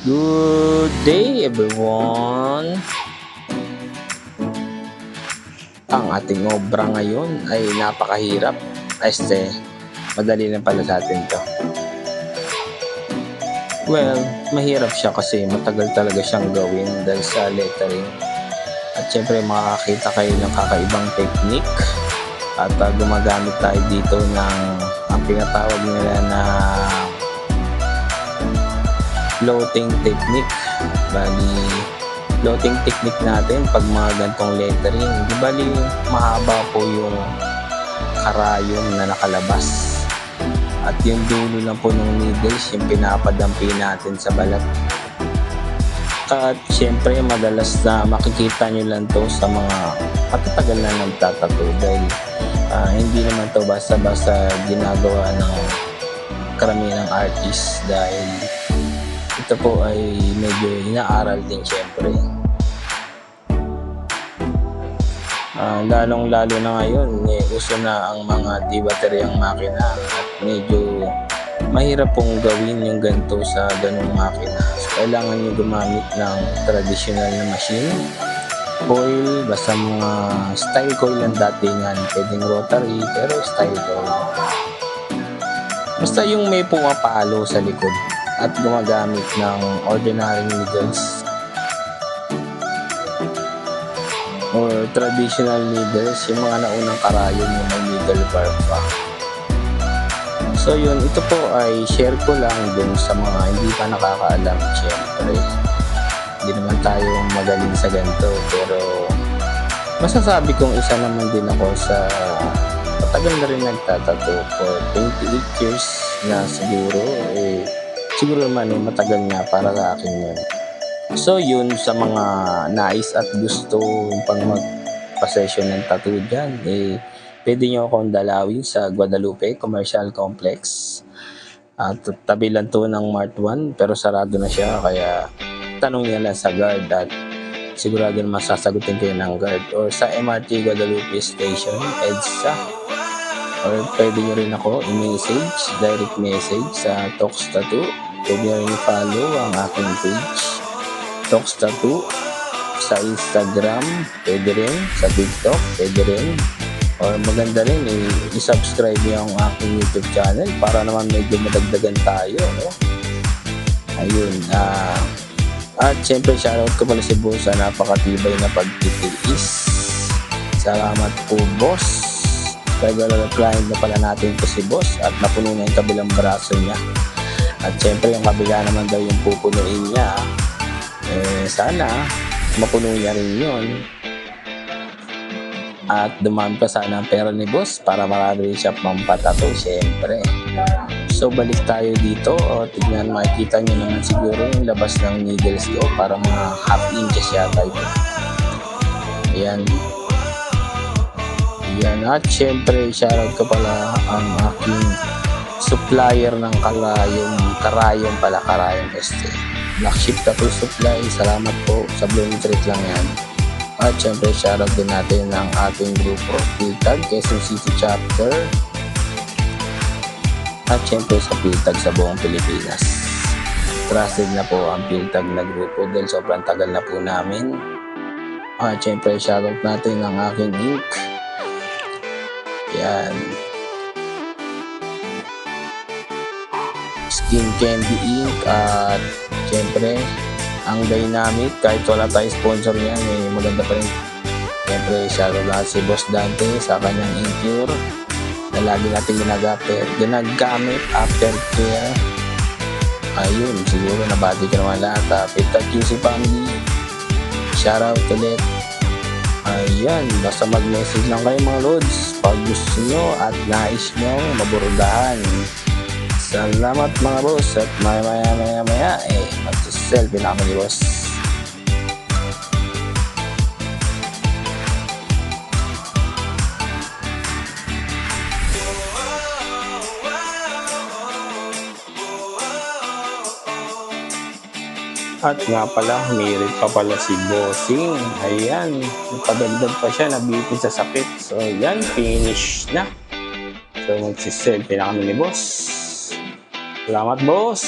Good day everyone! Ang ating obra ngayon ay napakahirap. Madali lang pala sa atin to. Well, mahirap siya kasi matagal talaga siyang gawin dahil sa lettering. At syempre makakakita kayo ng kakaibang technique. At gumagamit tayo dito ng ang pinatawag nila na floating technique. Bali, floating technique natin pag mga gantong lettering, di bali mahaba po yung karayom na nakalabas. At yung dulo lang po ng needles, yung pinapadampi natin sa balat. At syempre madalas na makikita nyo lang to sa mga matatagal na nagtatato dahil hindi naman to basta-basta ginagawa ng karamihan ng artist dahil ito po ay medyo inaaral din syempre. Lalong-lalo na ngayon, uso na ang mga di-bateryang makina at medyo mahirap pong gawin yung ganito sa ganung makina. So, kailangan nyo gumamit ng traditional na machine, coil, basta mga style coil lang datingan, pwedeng rotary pero style coil. Basta yung may pumapalo sa likod at gumagamit ng ordinary needles or traditional needles, yung mga naunang karayom yung may needle bar pa. So yun, ito po ay share ko lang dun sa mga hindi pa nakakaalam. Syempre, hindi naman tayo magaling sa ganito pero masasabi kong isa naman din ako sa matagal na rin nagtatato for 28 years na siguro naman matagal nga para sa akin yun. So yun, sa mga nais at gusto pang magpa-session ng tattoo dyan, pwede nyo akong dalawin sa Guadalupe Commercial Complex. At tabi lang to ng Mart 1 pero sarado na siya, kaya tanong nyo lang sa guard at sigurado na masasagutin kayo ng guard, or sa MRT Guadalupe Station, EDSA. Or pwede nyo rin ako i-message, direct message sa Talks Tattoo. Pwede nyo rin follow ang aking page, Talks Tattoo, sa Instagram, pwede rin, sa TikTok, pwede rin. Or maganda rin, i-subscribe nyo ang aking YouTube channel para naman medyo madagdagan tayo, no? Ayun, at syempre shoutout ko pala si Boss sa napakatibay na pagtitiis. Salamat po, Boss. Regular client na pala natin po si Boss at napuno na yung kabilang braso niya. At syempre yung kabila naman daw yung pupunuin niya. Sana mapuno niya rin yun. At dumami pa sana ang pera ni Boss para marami rin siya pampatato syempre. So balik tayo dito, tignan, makikita nyo naman siguro yung labas ng needles ko para mga half inches yata ito. Ayan. Yan, at syempre shoutout ko pala ang aking supplier ng karayom Black Sheep Tattoo Supply. Salamat po, sa Blooming Street lang yan. At syempre shoutout din natin ang ating grupo Piltag Quezon City Chapter at syempre sa Piltag sa buong Pilipinas. Trusted na po ang Piltag na grupo dahil sobrang tagal na po namin. At syempre shoutout natin ang aking ink. Yan, Skin Candy Ink. At syempre ang Dynamic, kahit wala tayo sponsor yan, maganda pa rin. Syempre shoutout lahat si Boss Dante sa kanyang Incure na lagi natin ginagamit after care. Ayun, siguro nabati ka naman lahat. Piltag QC family, shoutout ulit. Ayan, basta mag-message lang kayo mga lods pag gusto nyo at nais nyo maburudahan. Salamat mga boss, at maya mag-selfie na kami ni Boss. At nga pala, humirit pa pala si Bossing. Ayan, napadagdag pa siya, nabitin sa sakit. So yan, finish na. So magsiselfie na kami ni Boss. Salamat, Boss!